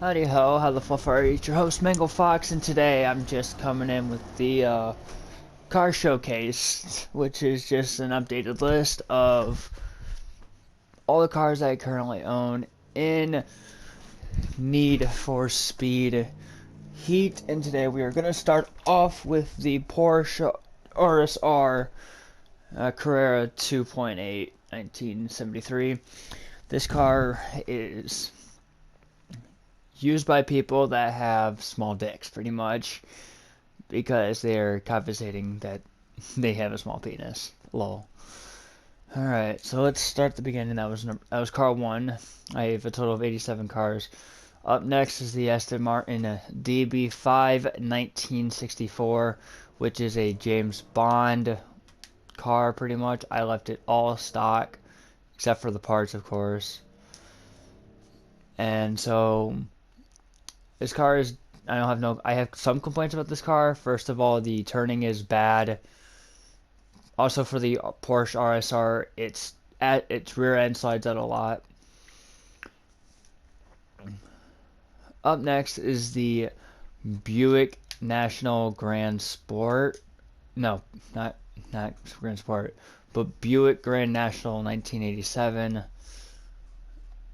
Howdy ho, how the fluff are you? It's your host Mangle Fox, and today I'm just coming in with the car showcase, which is just an updated list of all the cars I currently own in Need for Speed Heat. And today we are going to start off with the Porsche RSR Carrera 2.8 1973. This car is used by people that have small dicks, pretty much, because they're compensating that they have a small penis. Lol. All right, so let's start the beginning. That was car one. I have a total of 87 cars. Up next is the Aston Martin DB5 1964, which is a James Bond car, pretty much. I left it all stock, except for the parts, of course. And so this car is, I have some complaints about this car. First of all, the turning is bad. Also for the Porsche RSR, its rear end slides out a lot. Up next is the Buick National Grand Sport. No, not Grand Sport, but Buick Grand National 1987.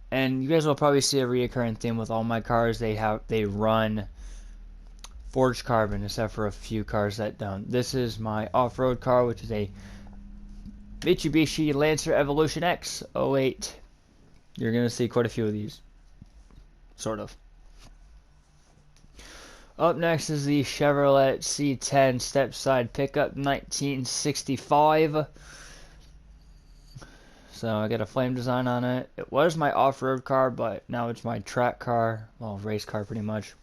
And you guys will probably see a reoccurring theme with all my cars. They run forged carbon, except for a few cars that don't. This is my off-road car, which is a Mitsubishi Lancer Evolution X 08. You're gonna see quite a few of these, sort of. Up next is the Chevrolet C10 step-side pickup 1965. So I got a flame design on it. It was my off-road car, but now it's my track car, well, race car pretty much.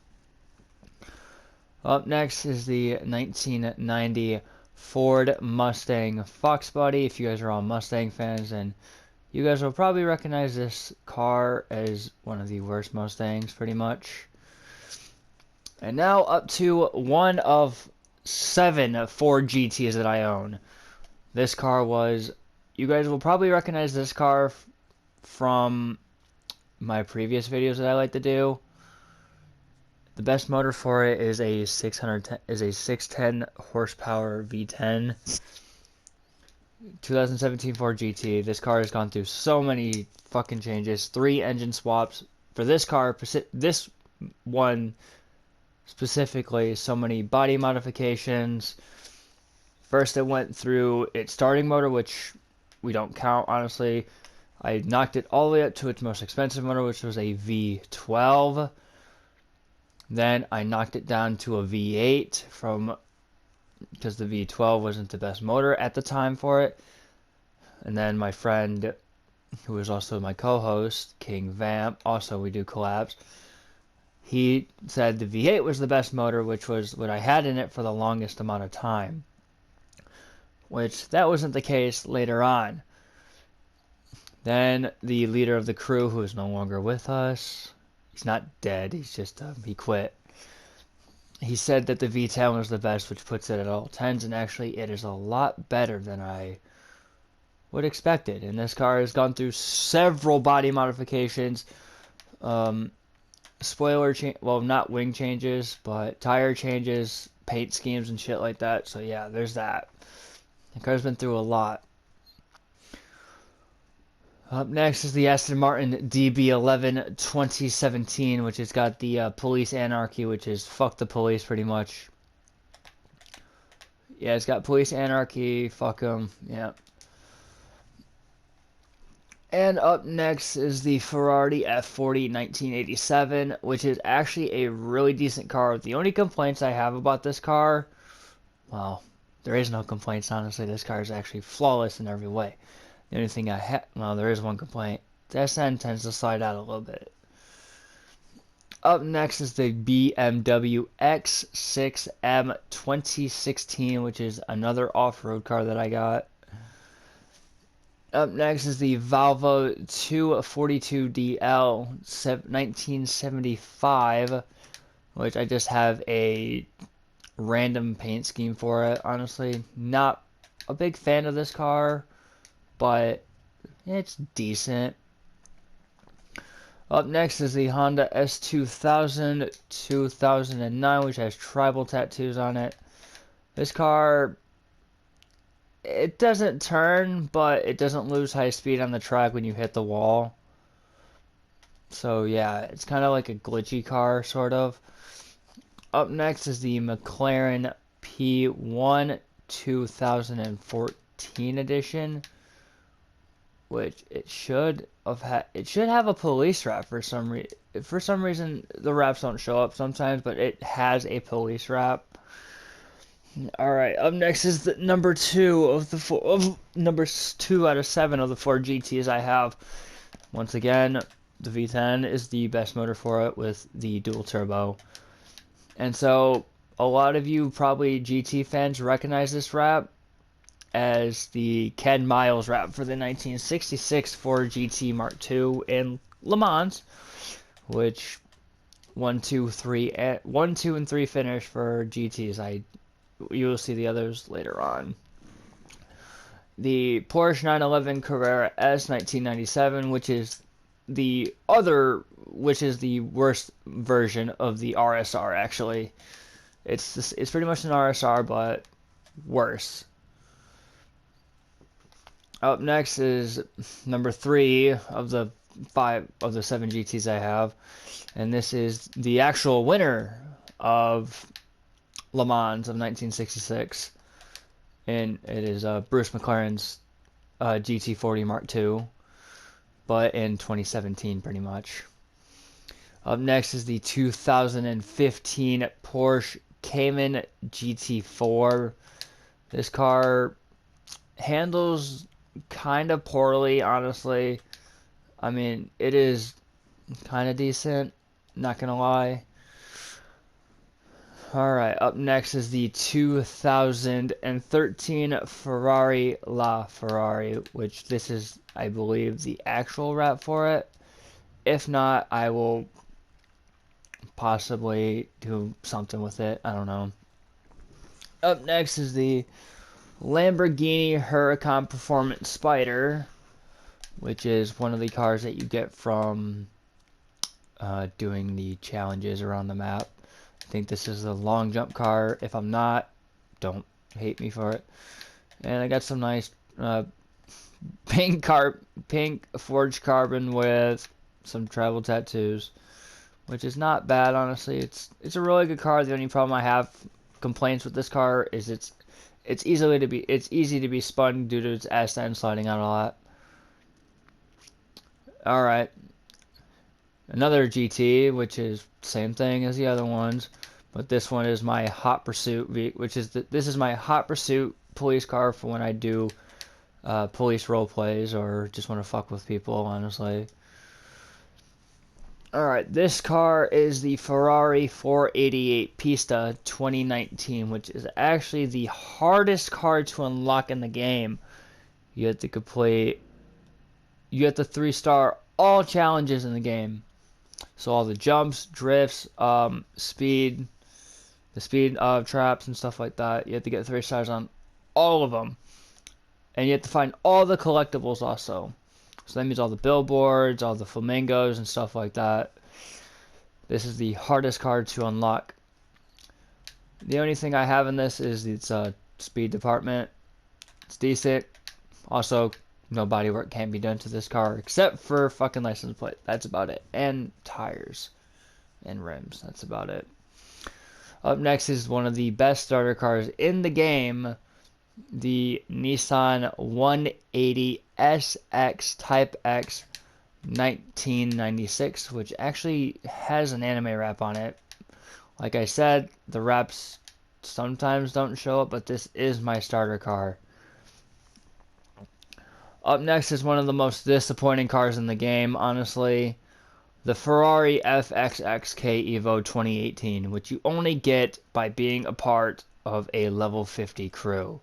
Up next is the 1990 Ford Mustang Fox Body. If you guys are all Mustang fans, then you guys will probably recognize this car as one of the worst Mustangs, pretty much. And now up to one of 7 Ford GTs that I own. This car was, you guys will probably recognize this car from my previous videos that I like to do. The best motor for it is a 610 horsepower V10. 2017 Ford GT. This car has gone through so many fucking changes. 3 engine swaps for this car. This one specifically, so many body modifications. First, it went through its starting motor, which we don't count, honestly. I knocked it all the way up to its most expensive motor, which was a V12. Then I knocked it down to a V8 because the V12 wasn't the best motor at the time for it. And then my friend, who is also my co-host, King Vamp, also we do collabs, he said the V8 was the best motor, which was what I had in it for the longest amount of time. Which, that wasn't the case later on. Then the leader of the crew, who is no longer with us, he's not dead, he's just, he quit. He said that the V10 was the best, which puts it at all 10s, and actually it is a lot better than I would expect it. And this car has gone through several body modifications, spoiler change, well, not wing changes, but tire changes, paint schemes and shit like that. So yeah, there's that. The car's been through a lot. Up next is the Aston Martin DB11 2017, which has got the police anarchy, which is fuck the police pretty much. Yeah, it's got police anarchy, fuck them, yeah. And up next is the Ferrari F40 1987, which is actually a really decent car. The only complaints I have about this car, well, there is no complaints, honestly. This car is actually flawless in every way. The only thing well, there is one complaint. The SN tends to slide out a little bit. Up next is the BMW X6M 2016, which is another off-road car that I got. Up next is the Volvo 242DL 1975, which I just have a random paint scheme for it. Honestly, not a big fan of this car, but it's decent. Up next is the Honda S2000 2009, which has tribal tattoos on it. This car, it doesn't turn, but it doesn't lose high speed on the track when you hit the wall. So yeah, it's kind of like a glitchy car, sort of. Up next is the McLaren P1 2014 edition, which it should have a police wrap for some reason. The wraps don't show up sometimes, but it has a police wrap. All right, up next is the number two out of 7 of the 4 GTs I have. Once again, the V10 is the best motor for it with the dual turbo. And so a lot of you probably GT fans recognize this wrap as the Ken Miles wrap for the 1966 Ford GT Mark II in Le Mans, which 1, 2, and 3 finish for GTs. You will see the others later on. The Porsche 911 Carrera S 1997, which is the worst version of the RSR. Actually, it's pretty much an RSR, but worse. Up next is number 3 of the 7 GTs I have, and this is the actual winner of Le Mans of 1966, and it is Bruce McLaren's GT40 Mark II, but in 2017 pretty much. Up next is the 2015 Porsche Cayman GT4. This car handles kind of poorly, honestly. I mean, it is kind of decent, not gonna lie. Alright, up next is the 2013 Ferrari LaFerrari, which this is, I believe, the actual wrap for it. If not, I will possibly do something with it. I don't know. Up next is the Lamborghini Huracan Performance Spider, which is one of the cars that you get from doing the challenges around the map. I think this is a long jump car. If I'm not, don't hate me for it. And I got some nice pink forged carbon with some tribal tattoos, which is not bad, honestly. It's a really good car. The only problem I have complaints with this car is it's easy to be spun due to its ass end sliding out a lot. All right. Another GT, which is same thing as the other ones, but this one is my Hot Pursuit, this is my Hot Pursuit police car for when I do police role plays or just want to fuck with people, honestly. Alright, this car is the Ferrari 488 Pista 2019, which is actually the hardest car to unlock in the game. You have to 3-star all challenges in the game. So all the jumps, drifts, speed, the speed traps and stuff like that. You have to get 3 stars on all of them. And you have to find all the collectibles also. So that means all the billboards, all the flamingos and stuff like that. This is the hardest card to unlock. The only thing I have in this is its speed department. It's decent. Also, no body work can be done to this car except for fucking license plate. That's about it. And tires and rims. That's about it. Up next is one of the best starter cars in the game, the Nissan 180 SX Type X 1996, which actually has an anime wrap on it. Like I said, the wraps sometimes don't show up, but this is my starter car. Up next is one of the most disappointing cars in the game, honestly. The Ferrari FXXK Evo 2018, which you only get by being a part of a level 50 crew.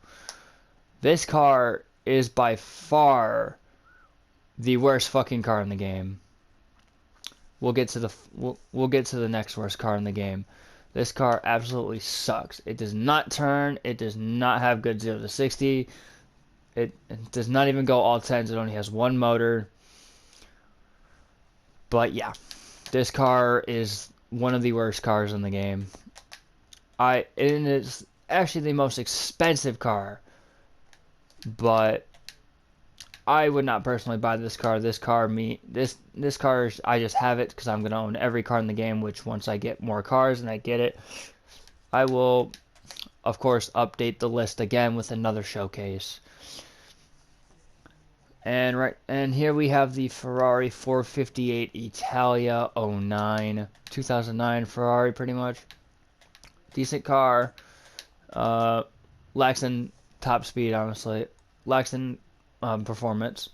This car is by far the worst fucking car in the game. We'll get to the next worst car in the game. This car absolutely sucks. It does not turn. It does not have good 0 to 60. It does not even go all 10s. It only has one motor. But yeah, this car is one of the worst cars in the game. And it's actually the most expensive car, but I would not personally buy this car. This car, I just have it because I'm gonna own every car in the game. Which once I get more cars and I get it, I will, of course, update the list again with another showcase. And here we have the Ferrari 458 Italia 09, 2009 Ferrari, pretty much. Decent car. Lacks in top speed, honestly. Lacks in performance.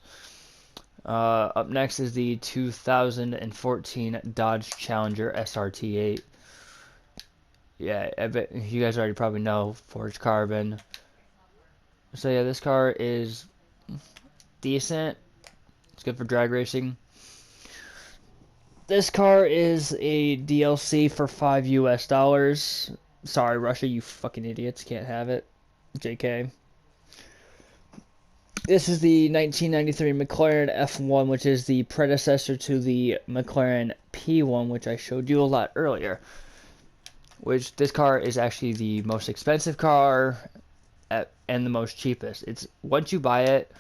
Up next is the 2014 Dodge Challenger SRT8. Yeah, I bet you guys already probably know forged carbon. So yeah, this car is decent. It's good for drag racing. This car is a DLC for $5 US. Sorry, Russia, you fucking idiots. Can't have it. JK. This is the 1993 McLaren F1, which is the predecessor to the McLaren P1, which I showed you a lot earlier. Which this car is actually the most expensive car and the most cheapest. It's once you buy it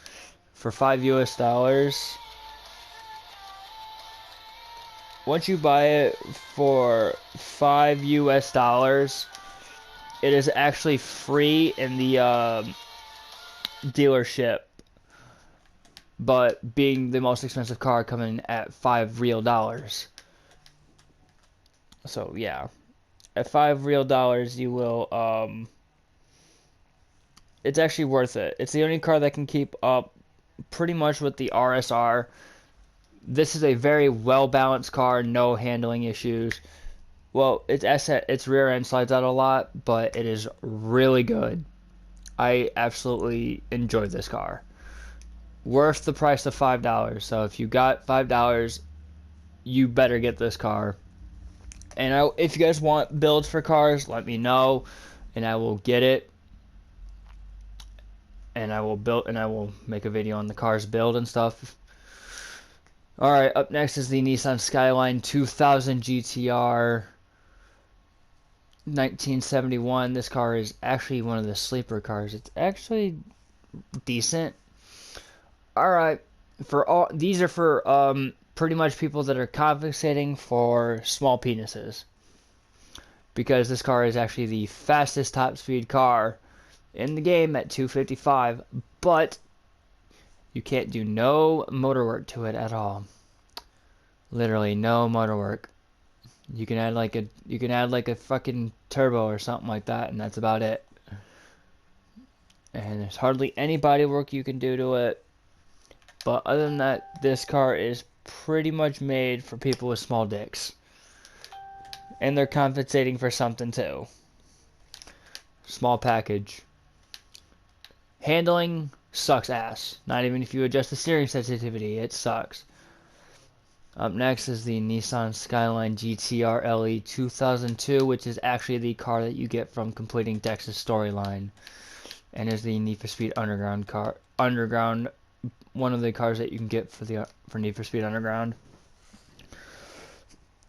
for $5 US. Once you buy it for $5 US, it is actually free in the dealership. But being the most expensive car, coming at $5 real. So yeah, at $5 real, you will it's actually worth it. It's the only car that can keep up pretty much with the RSR. This is a very well balanced car, no handling issues. Well, its rear end slides out a lot, but it is really good. I absolutely enjoyed this car. Worth the price of $5. So if you got $5, you better get this car. And if you guys want builds for cars, let me know, and I will get it. And I will make a video on the car's build and stuff. All right, up next is the Nissan Skyline 2000 GTR 1971. This car is actually one of the sleeper cars. It's actually decent. All right, these are for pretty much people that are compensating for small penises, because this car is actually the fastest top speed car in the game at 255, but you can't do no motor work to it at all. Literally no motor work. You can add like a fucking turbo or something like that, and that's about it. And there's hardly any body work you can do to it. But other than that, this car is pretty much made for people with small dicks. And they're compensating for something too. Small package. Handling sucks ass. Not even if you adjust the steering sensitivity, it sucks. Up next is the Nissan Skyline GTR LE 2002, which is actually the car that you get from completing Dex's storyline, and is the Need for Speed Underground car. One of the cars that you can get for Need for Speed Underground.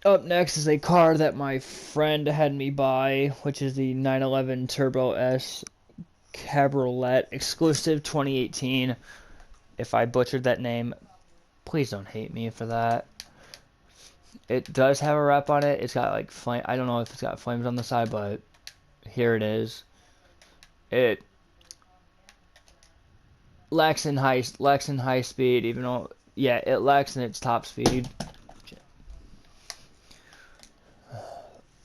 Up next is a car that my friend had me buy, which is the 911 Turbo S Cabriolet exclusive 2018. If I butchered that name, please don't hate me for that. It does have a wrap on it. It's got like flame. I don't know if it's got flames on the side, but here it is. It lacks in high speed, even though it lacks in its top speed.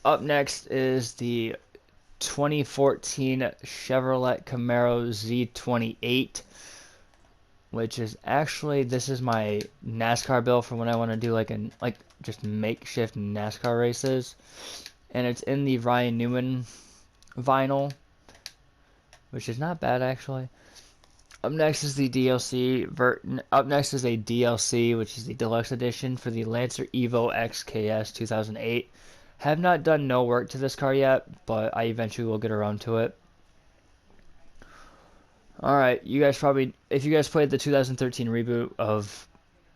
Up next is the 2014 Chevrolet Camaro Z28, which is actually, this is my NASCAR build for when I want to do just makeshift NASCAR races, and it's in the Ryan Newman vinyl, which is not bad actually. Up next is the DLC. Up next is a DLC, which is the deluxe edition for the Lancer Evo XKS 2008. Have not done no work to this car yet, but I eventually will get around to it. Alright, if you guys played the 2013 reboot of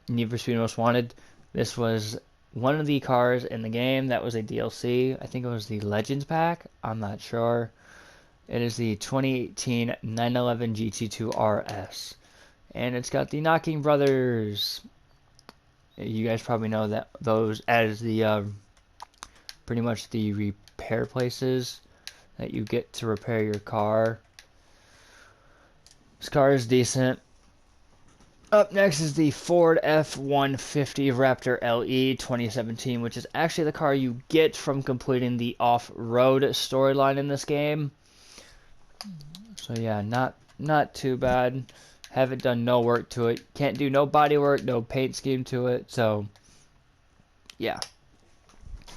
Need for Speed Most Wanted, This was one of the cars in the game that was a DLC. I think it was the Legends pack. I'm not sure. It is the 2018 911 GT2 RS. And it's got the Knocking Brothers. You guys probably know that those as the pretty much the repair places that you get to repair your car. This car is decent. Up next is the Ford F-150 Raptor LE 2017, which is actually the car you get from completing the off-road storyline in this game. So yeah, not too bad. Haven't done no work to it. Can't do no body work, no paint scheme to it. So yeah.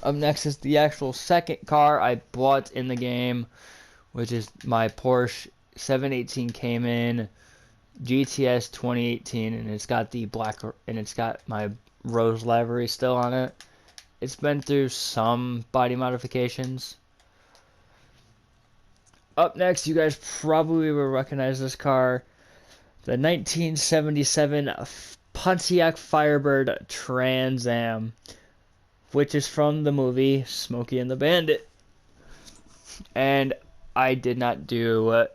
Up next is the actual second car I bought in the game, which is my Porsche 718 Cayman GTS 2018, and it's got the black, and it's got my rose livery still on it. It's been through some body modifications. Up next, you guys probably will recognize this car, the 1977 Pontiac Firebird Trans Am, which is from the movie Smokey and the Bandit. And I did not do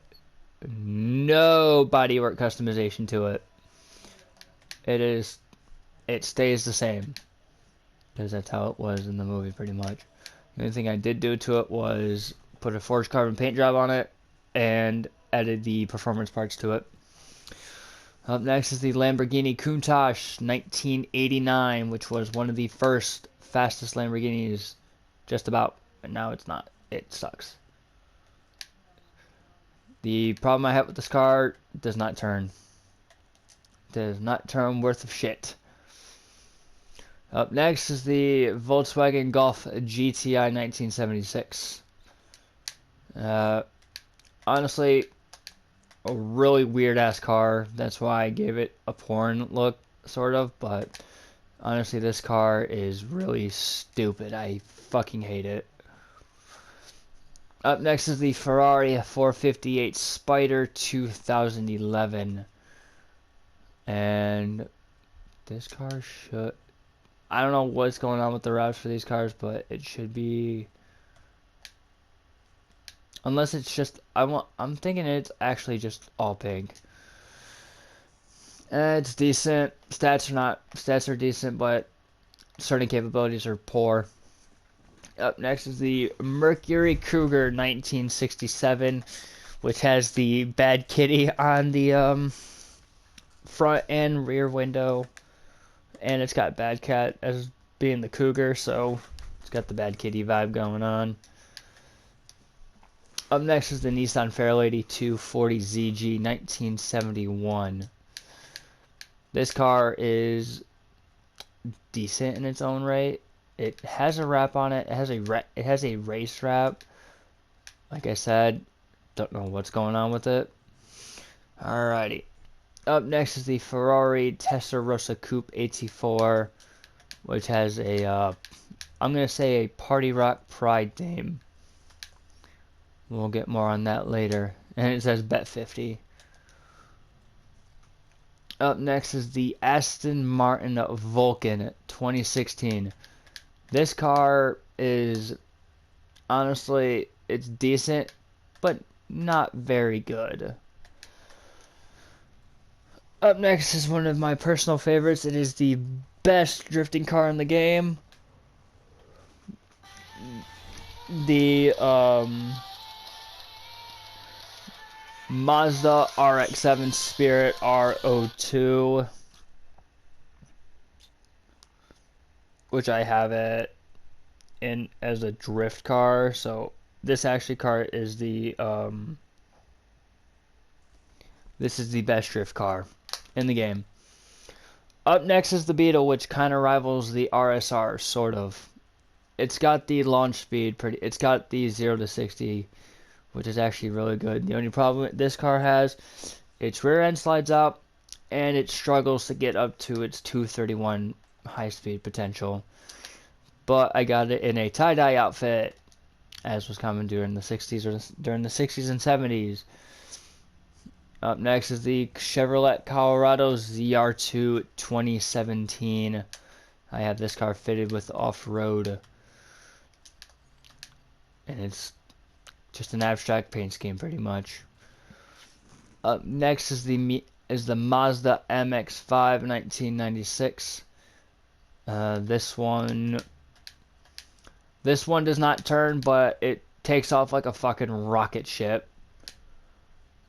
no bodywork customization to it. It stays the same, because that's how it was in the movie pretty much. The only thing I did do to it was put a forged carbon paint job on it and added the performance parts to it. Up next is the Lamborghini Countach 1989, which was one of the first fastest Lamborghinis, just about, but now it's not. It sucks. The problem I have with this car, does not turn. Does not turn worth of shit. Up next is the Volkswagen Golf GTI 1976. Honestly, a really weird ass car. That's why I gave it a porn look, sort of. But honestly, this car is really stupid. I fucking hate it. Up next is the Ferrari 458 Spider 2011. And this car should... I don't know what's going on with the wraps for these cars, but it should be... Unless it's just... I'm thinking it's actually just all pink. It's decent. Stats are decent, but certain capabilities are poor. Up next is the Mercury Cougar 1967, which has the Bad Kitty on the front and rear window, and it's got Bad Cat as being the Cougar, so it's got the Bad Kitty vibe going on. Up next is the Nissan Fairlady 240ZG 1971. This car is decent in its own right. It has a wrap on it. It has a race wrap. Like I said, don't know what's going on with it. Alrighty. Up next is the Ferrari Testarossa Coupe AT4, which has a I'm gonna say a Party Rock Pride theme. We'll get more on that later. And it says Bet 50. Up next is the Aston Martin Vulcan 2016. This car is, honestly, it's decent, but not very good. Up next is one of my personal favorites. It is the best drifting car in the game. The Mazda RX-7 Spirit R02, which I have it in as a drift car. So this actually car is the this is the best drift car in the game. Up next is the Beetle, which kind of rivals the RSR, sort of. It's got the launch speed it's got the 0 to 60, which is actually really good. The only problem this car has, its rear end slides out, and it struggles to get up to its 231 high speed potential. But I got it in a tie-dye outfit, as was common during the 60s and 70s. Up next is the Chevrolet Colorado ZR2 2017. I have this car fitted with off-road, and it's just an abstract paint scheme pretty much. Up next is the Mazda MX-5 1996. This one does not turn, but it takes off like a fucking rocket ship.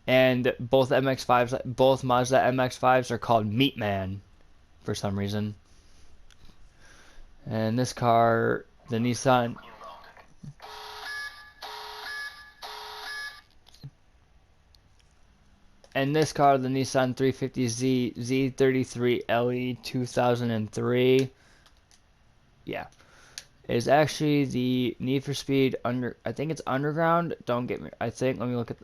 And both Mazda MX-5s are called Meat Man for some reason. And this car, the Nissan. And this car, the Nissan 350Z Z33 LE 2003. Yeah. Is actually the Need for Speed I think it's Underground. Don't get me. Let me look at.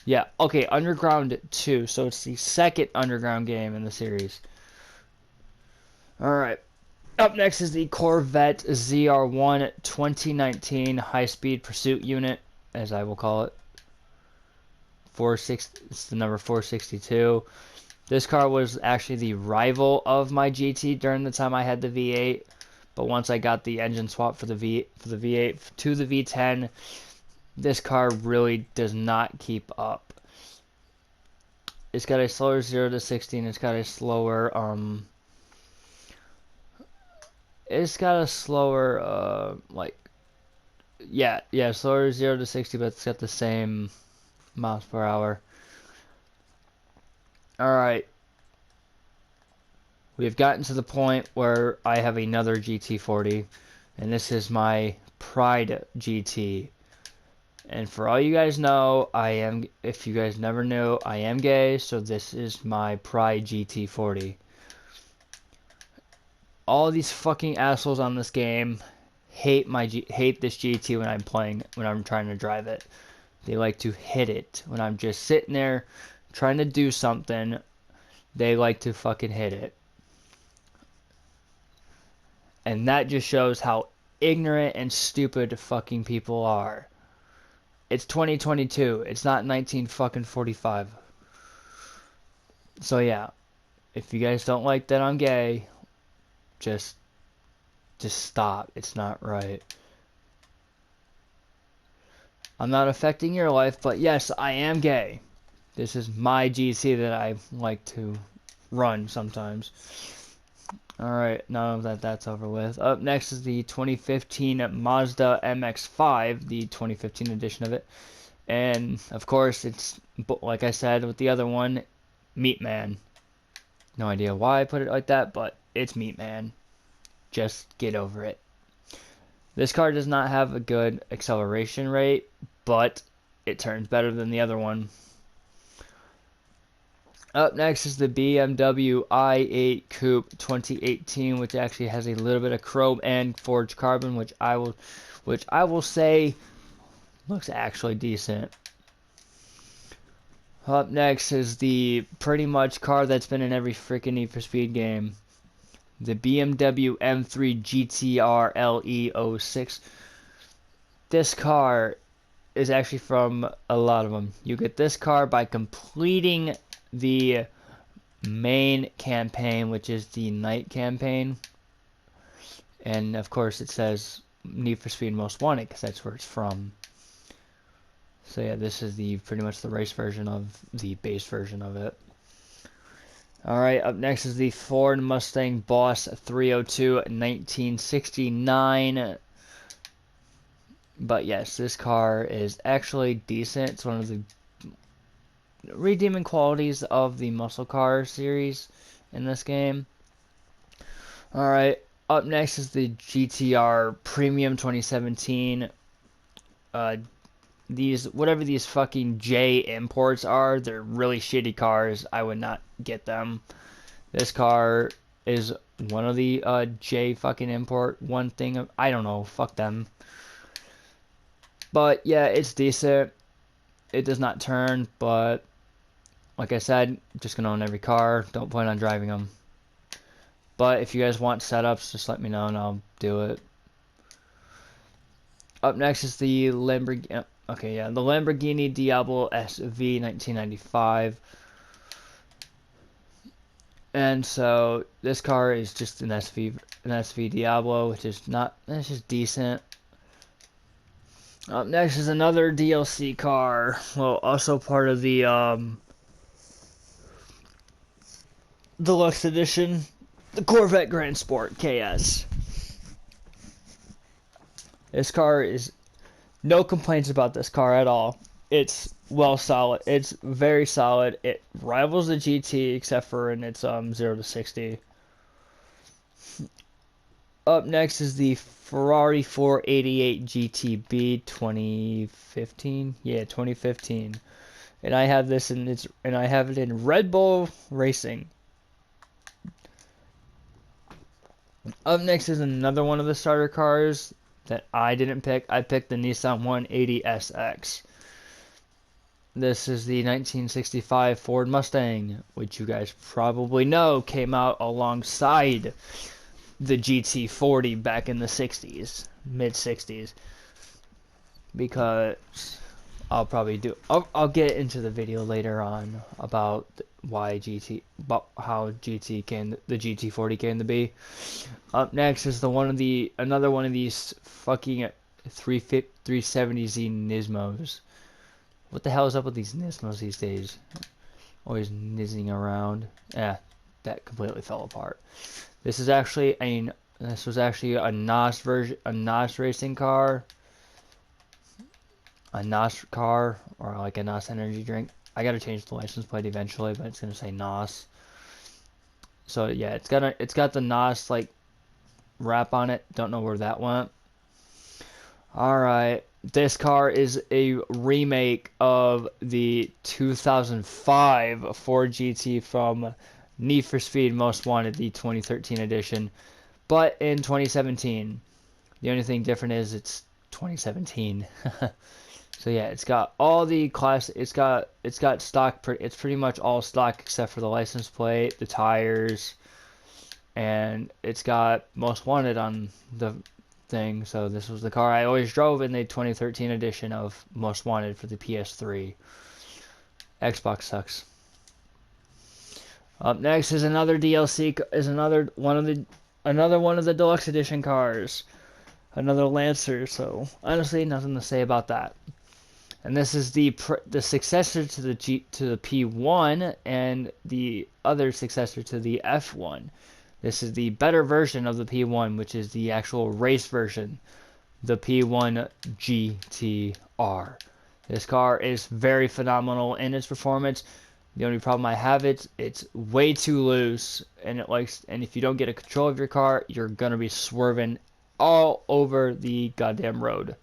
Yeah, okay, Underground 2. So it's the second Underground game in the series. Alright. Up next is the Corvette ZR1 2019 High-Speed Pursuit Unit, as I will call it. It's the number 462. This car was actually the rival of my GT during the time I had the V8. But once I got the engine swap for the V8 to the V10, this car really does not keep up. It's got a slower 0 to 60, and it's got a slower slower 0 to 60, but it's got the same miles per hour. Alright. We've gotten to the point where I have another GT40, and this is my Pride GT. And for all you guys know, if you guys never knew, I am gay, so this is my Pride GT40. All these fucking assholes on this game hate this GT when I'm trying to drive it. They like to hit it when I'm just sitting there trying to do something. They like to fucking hit it. And that just shows how ignorant and stupid fucking people are. It's 2022. It's not 1945. So yeah, if you guys don't like that I'm gay, just stop. It's not right. I'm not affecting your life, but yes, I am gay. This is my GT that I like to run sometimes. Alright, now that that's over with. Up next is the 2015 Mazda MX-5, the 2015 edition of it. And, of course, it's, like I said with the other one, Meat Man. No idea why I put it like that, but it's Meat Man. Just get over it. This car does not have a good acceleration rate, but it turns better than the other one. Up next is the BMW i8 Coupe 2018, which actually has a little bit of chrome and forged carbon, which I will say looks actually decent. Up next is the pretty much car that's been in every freaking Need for Speed game. The BMW M3 GTR LE06. This car is actually from a lot of them. You get this car by completing the main campaign, which is the night campaign. And of course it says Need for Speed Most Wanted because that's where it's from. So yeah, this is pretty much the race version of the base version of it. Alright, up next is the Ford Mustang Boss 302 1969. But yes, this car is actually decent. It's one of the redeeming qualities of the muscle car series in this game. Alright, up next is the GTR Premium 2017. Whatever these fucking J imports are, they're really shitty cars. I would not get them. This car is one of the J fucking import one thing. I don't know, fuck them. But yeah, it's decent. It does not turn, but like I said, I'm just gonna own every car. Don't plan on driving them. But if you guys want setups, just let me know and I'll do it. Up next is the Lamborghini. Okay, yeah, the Lamborghini Diablo SV 1995. And so this car is just an SV Diablo, which is not, it's just decent. Up next is another DLC car, well, also part of the deluxe edition, the Corvette Grand Sport KS. This car is no complaints about this car at all. It's well solid. It's very solid. It rivals the GT except for in its 0 to 60. Up next is the Ferrari 488 GTB 2015. Yeah, 2015. And I have this I have it in Red Bull Racing. Up next is another one of the starter cars that I didn't pick. I picked the Nissan 180SX. This is the 1965 Ford Mustang, which you guys probably know came out alongside the GT40 back in the 60s, mid 60s, because I'll get into the video later on about how the GT40 came to be. Up next is another one of these fucking 370Z Nismos. What the hell is up with these Nismos these days? Always nizzing around. Yeah, that completely fell apart. This was actually a NOS version, a NOS racing car, a NOS car, or like a NOS energy drink. I gotta change the license plate eventually, but it's gonna say NOS. So yeah, it's got the NOS like wrap on it. Don't know where that went. All right, this car is a remake of the 2005 Ford GT from Need for Speed Most Wanted, the 2013 edition, but in 2017. The only thing different is it's 2017. So yeah, it's got all the class. It's got stock. It's pretty much all stock except for the license plate, the tires, and it's got Most Wanted on the thing. So this was the car I always drove in the 2013 edition of Most Wanted for the PS3. Xbox sucks. Up next is another DLC. Is another one of the deluxe edition cars. Another Lancer. So honestly, nothing to say about that. And this is the successor to the P1 and the other successor to the F1. This is the better version of the P1, which is the actual race version, the P1 GTR. This car is very phenomenal in its performance. The only problem I have it's way too loose, and if you don't get a control of your car, you're gonna be swerving all over the goddamn road.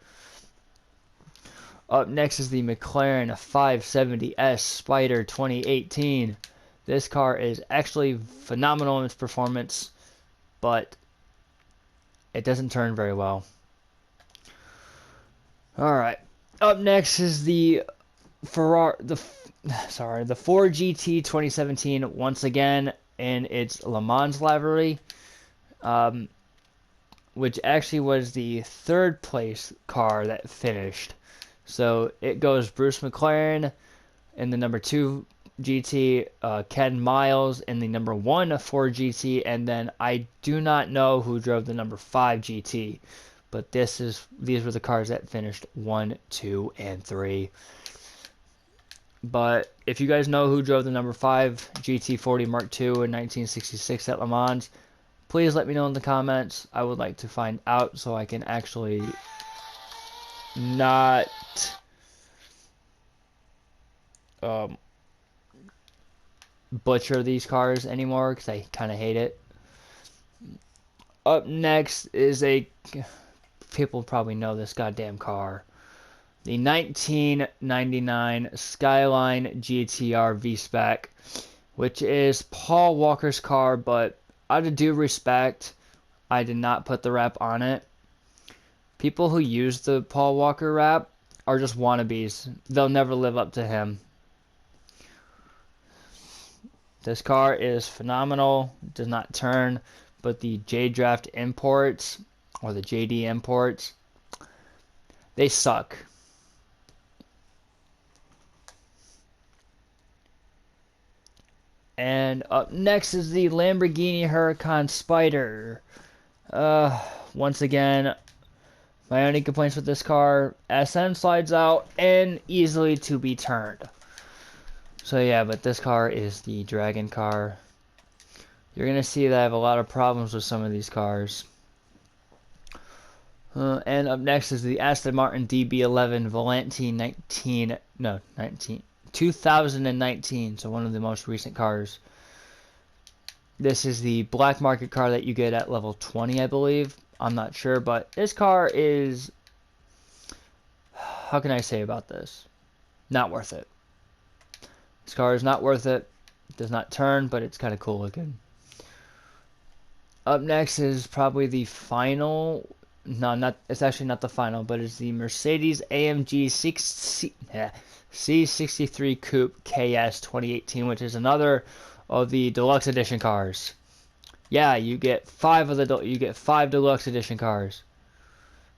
Up next is the McLaren 570S Spider 2018. This car is actually phenomenal in its performance, but it doesn't turn very well. Alright, up next is the Ford GT 2017, once again in its Le Mans livery, which actually was the third place car that finished. So it goes Bruce McLaren in the number 2 GT, Ken Miles in the number 1 Ford GT, and then I do not know who drove the number 5 GT, but these were the cars that finished 1, 2, and 3. But if you guys know who drove the number 5 GT40 Mark II in 1966 at Le Mans, please let me know in the comments. I would like to find out so I can actually not butcher these cars anymore because I kind of hate it. Up next is people probably know this goddamn car, the 1999 Skyline GTR V-Spec, which is Paul Walker's car, but out of due respect, I did not put the wrap on it. People who use the Paul Walker wrap are just wannabes. They'll never live up to him. This car is phenomenal, does not turn, but the J-Draft imports, or the JD imports, they suck. And up next is the Lamborghini Huracan Spider. Once again, my only complaints with this car, SN slides out and easily to be turned. So yeah, but this car is the Dragon car. You're going to see that I have a lot of problems with some of these cars. And up next is the Aston Martin DB11 Volante 2019, so one of the most recent cars. This is the black market car that you get at level 20, I believe. I'm not sure, but this car is, how can I say about this? Not worth it. This car is not worth it. It does not turn, but it's kind of cool looking. Up next is probably the final, it's actually not the final, but it's the Mercedes AMG C63 Coupe KS 2018, which is another of the deluxe edition cars. Yeah, you get five deluxe edition cars,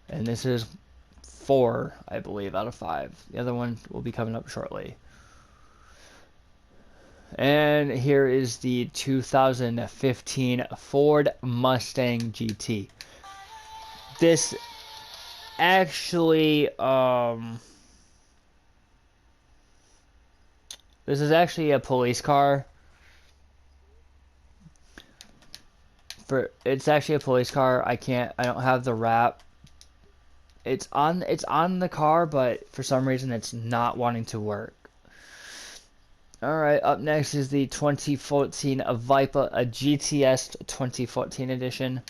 and this is 4, I believe, out of 5. The other one will be coming up shortly. And here is the 2015 Ford Mustang GT. This actually, this is actually a police car. It's actually a police car. I don't have the wrap. It's on the car, but for some reason it's not wanting to work. Alright, up next is the 2014 Viper, a GTS 2014 edition.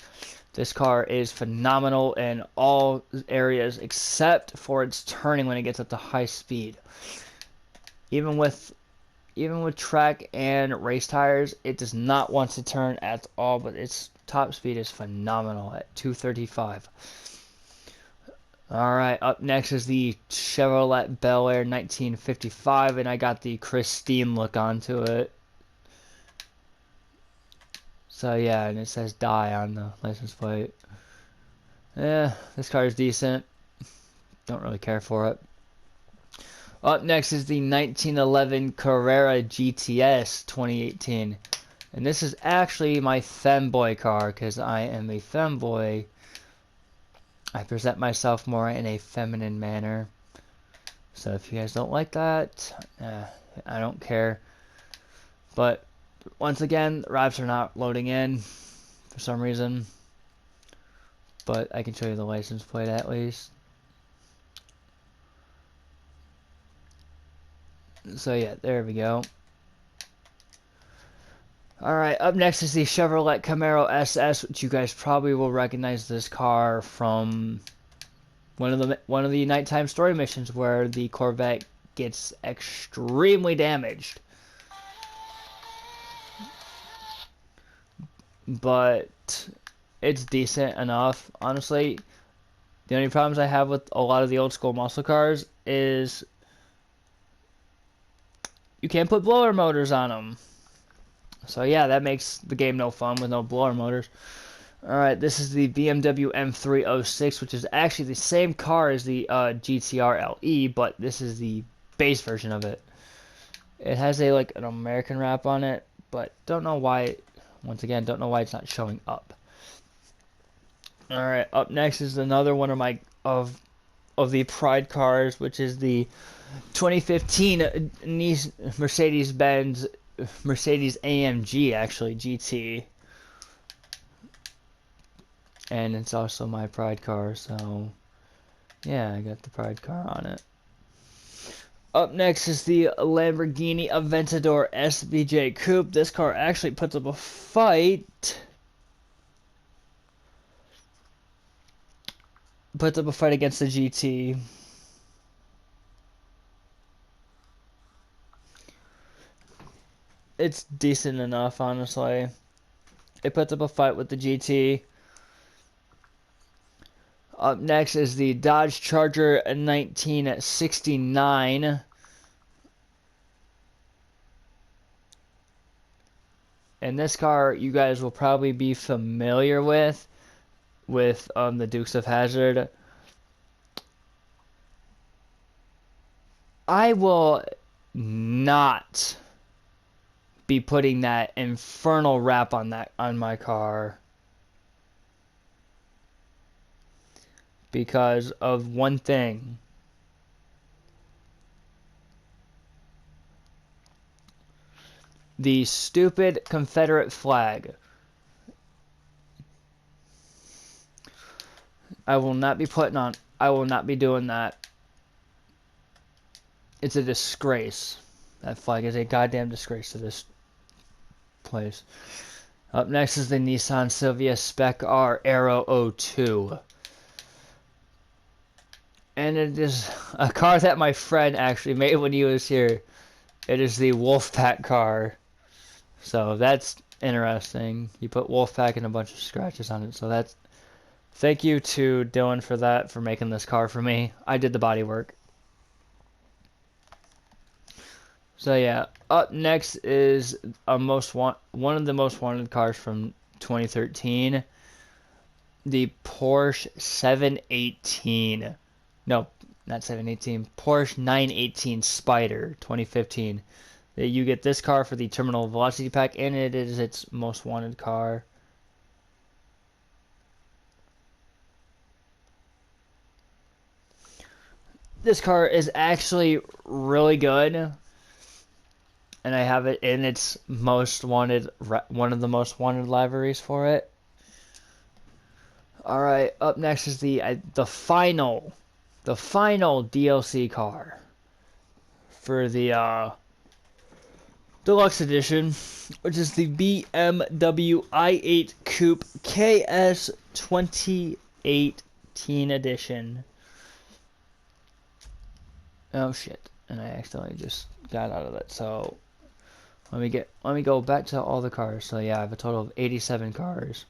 This car is phenomenal in all areas except for its turning when it gets up to high speed. Even with track and race tires, it does not want to turn at all, but its top speed is phenomenal at 235. Alright, up next is the Chevrolet Bel Air 1955, and I got the Christine look onto it. So yeah, and it says die on the license plate. Yeah, this car is decent. Don't really care for it. Up next is the 1911 Carrera GTS 2018. And this is actually my femboy car, because I am a femboy. I present myself more in a feminine manner. So if you guys don't like that, I don't care. But once again, the wraps are not loading in for some reason. But I can show you the license plate at least. So yeah, there we go. Alright, up next is the Chevrolet Camaro SS, which you guys probably will recognize this car from one of the nighttime story missions where the Corvette gets extremely damaged. But it's decent enough, honestly. The only problems I have with a lot of the old school muscle cars is you can't put blower motors on them. So yeah, that makes the game no fun with no blower motors. Alright, this is the BMW M306, which is actually the same car as the GTR LE, but this is the base version of it. It has an American wrap on it, but don't know why, once again, don't know why it's not showing up. Alright, up next is another one of my, of the Pride cars, which is the 2015 Mercedes-Benz Mercedes AMG, actually, GT. And it's also my Pride car, so yeah, I got the Pride car on it. Up next is the Lamborghini Aventador SVJ Coupe. This car actually puts up a fight. Puts up a fight against the GT. It's decent enough, honestly. It puts up a fight with the GT. Up next is the Dodge Charger 1969. And this car you guys will probably be familiar with the Dukes of Hazzard. I will not be putting that infernal wrap on my car because of one thing. The stupid Confederate flag. I will not be doing that. It's a disgrace. That flag is a goddamn disgrace to this place. Up next is the Nissan Silvia Spec R Aero 02. And it is a car that my friend actually made when he was here. It is the Wolfpack car. So that's interesting. He put Wolfpack and a bunch of scratches on it. So that's... Thank you to Dylan for that, for making this car for me. I did the body work. So yeah, up next is one of the most wanted cars from 2013. The Porsche 718. No, not 718. Porsche 918 Spyder 2015. You get this car for the Terminal Velocity Pack, and it is its most wanted car. This car is actually really good, and I have it in its most wanted, one of the most wanted liveries for it. All right, up next is the final DLC car for the deluxe edition, which is the BMW i8 Coupe KS 2018 edition. Oh shit! And I accidentally just got out of it. So let me go back to all the cars. So yeah, I have a total of 87 cars.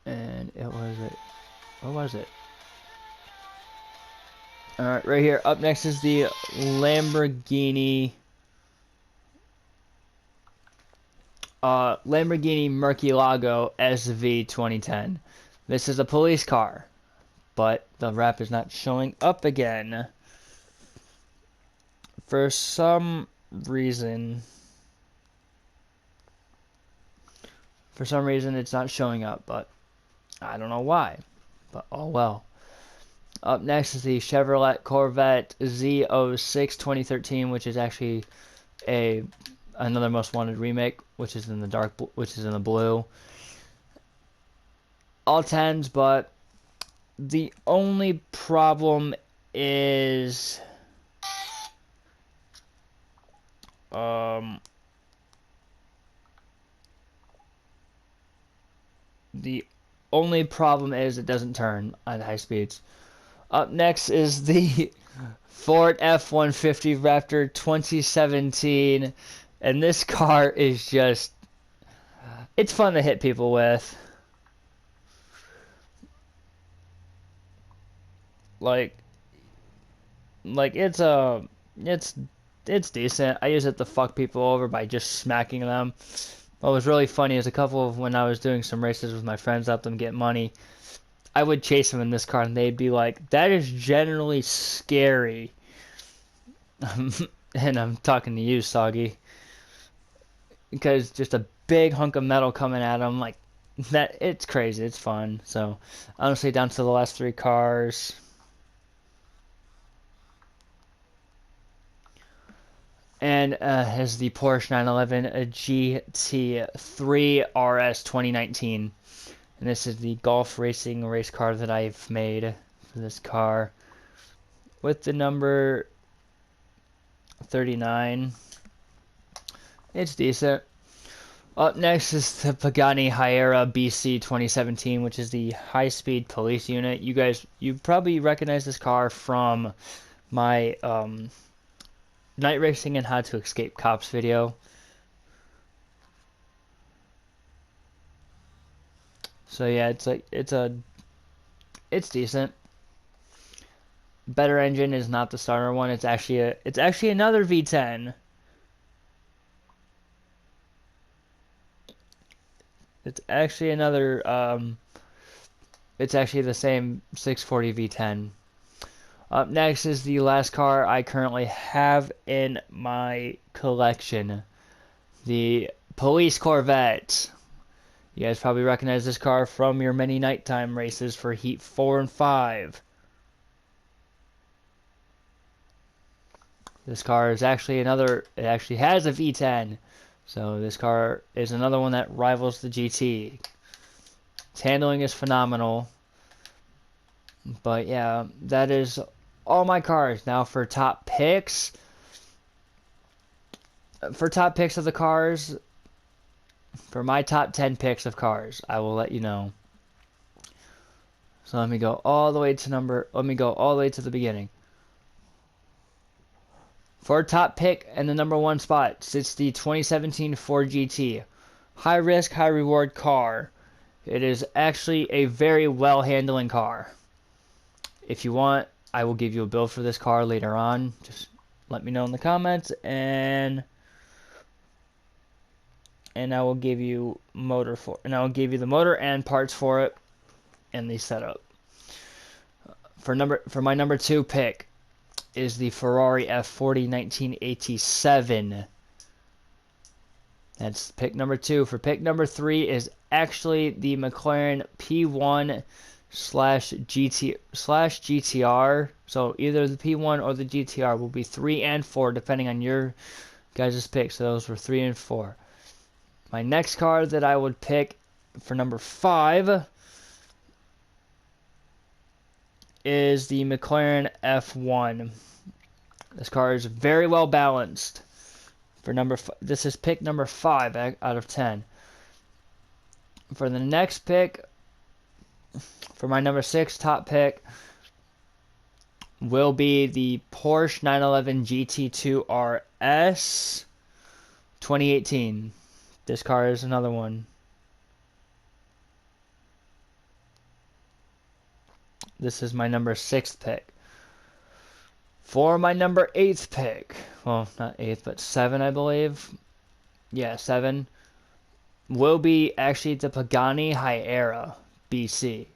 And what was it? Alright, right here. Up next is the Lamborghini Murcielago SV 2010. This is a police car, but the wrap is not showing up again. For some reason it's not showing up, but I don't know why. But oh well. Up next is the Chevrolet Corvette Z06 2013, which is actually another most wanted remake, which is in the blue. All 10s, but the only problem is it doesn't turn at high speeds. Up next is the Ford F-150 Raptor 2017, and this car is just, it's fun to hit people with. Like it's decent. I use it to fuck people over by just smacking them. What was really funny is when I was doing some races with my friends, helped them get money, I would chase them in this car and they'd be like, that is generally scary. And I'm talking to you, Soggy, because just a big hunk of metal coming at them, like that, it's crazy. It's fun. So honestly, down to the last 3 cars. And is the Porsche 911 GT3 RS 2019. And this is the golf racing race car that I've made for this car, with the number 39. It's decent. Up next is the Pagani Huayra BC 2017, which is the high-speed police unit. You probably recognize this car from my night racing and how to escape cops video. So yeah, it's decent. Better engine is not the starter one. It's actually another V10. It's actually another it's actually the same 640 V10. Up next is the last car I currently have in my collection, the Police Corvette. You guys probably recognize this car from your many nighttime races for Heat 4 and 5. This car is actually it actually has a V10. So this car is another one that rivals the GT. Its handling is phenomenal. But yeah, that is all my cars. Now for top picks. For top picks of the cars, for my top 10 picks of cars, I will let you know. So let me go all the way to the beginning. For top pick and the number 1 spot sits the 2017 Ford GT. High risk, high reward car. It is actually a very well handling car. If you want, I will give you a build for this car later on. Just let me know in the comments, and I will give you the motor and parts for it and the setup. For my number 2 pick is the Ferrari F40 1987. That's pick number 2. For pick number 3 is actually the McLaren P1/GTR. So either the P1 or the GTR will be 3 and 4 depending on your guys' picks. So those were 3 and 4. My next car that I would pick for number 5 is the McLaren F1. This car is very well balanced. This is pick number 5 out of 10. For the next pick, for my number 6 top pick, will be the Porsche 911 GT2 RS 2018. This car is another one. This is my number 6th pick. For my number 8th pick, well, not 8th, but 7, I believe. Yeah, 7. Will be actually the Pagani Hyera BC.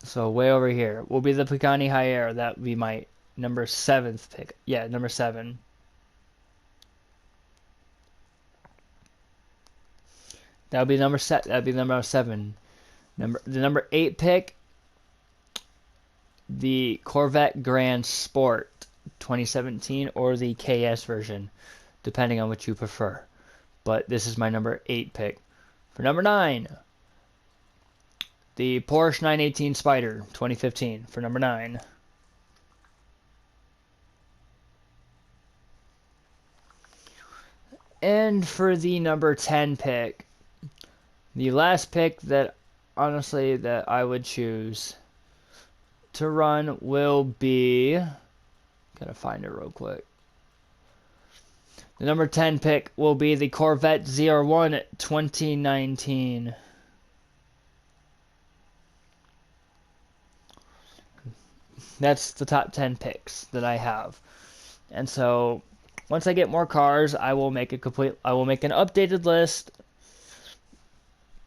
So way over here will be the Pagani Hyera. That would be my number 7th pick. Yeah, number 7. That would be number 7. The number 8 pick, the Corvette Grand Sport 2017 or the KS version, depending on what you prefer. But this is my number 8 pick. For number 9, the Porsche 918 Spyder 2015 for number 9. And for the number 10 pick, the last pick that honestly that I would choose to run will be, gotta find it real quick. The number 10 pick will be the Corvette ZR1 2019. That's the top 10 picks that I have. And so once I get more cars, I will make an updated list.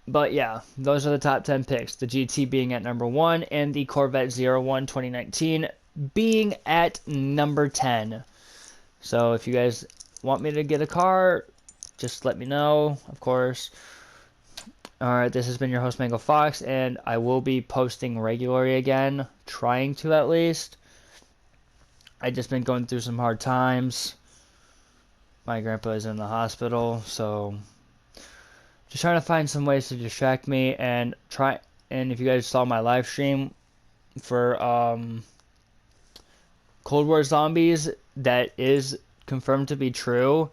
But yeah, those are the top 10 picks. The GT being at number 1 and the Corvette ZR1 2019 being at number 10. So if you guys want me to get a car, just let me know, of course. Alright, this has been your host Mango Fox, and I will be posting regularly again, trying to at least. I just been going through some hard times. My grandpa is in the hospital, so just trying to find some ways to distract me and if you guys saw my live stream for Cold War Zombies, that is confirmed to be true.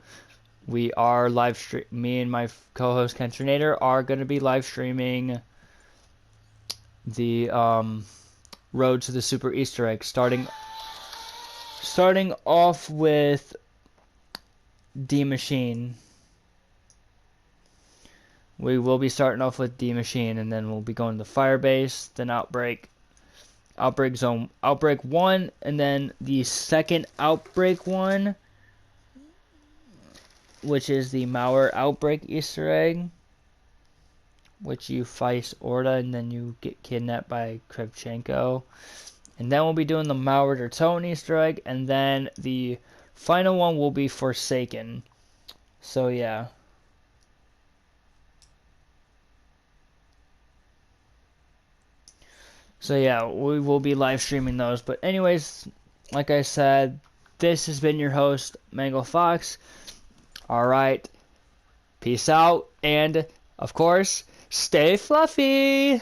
We are me and my co-host Kentrinator are going to be live streaming the Road to the Super Easter Egg, starting off with D Machine. We will be starting off with D Machine, and then we'll be going to Firebase, then Outbreak Zone, Outbreak 1, and then the second Outbreak one, which is the Mauer Outbreak Easter egg, which you fight Orda and then you get kidnapped by Kravchenko. And then we'll be doing the Mauer or Tone Easter egg, and then the final one will be Forsaken. So yeah. So yeah, we will be live streaming those. But anyways, like I said, this has been your host, Mango Fox. Alright. Peace out, and of course, stay fluffy!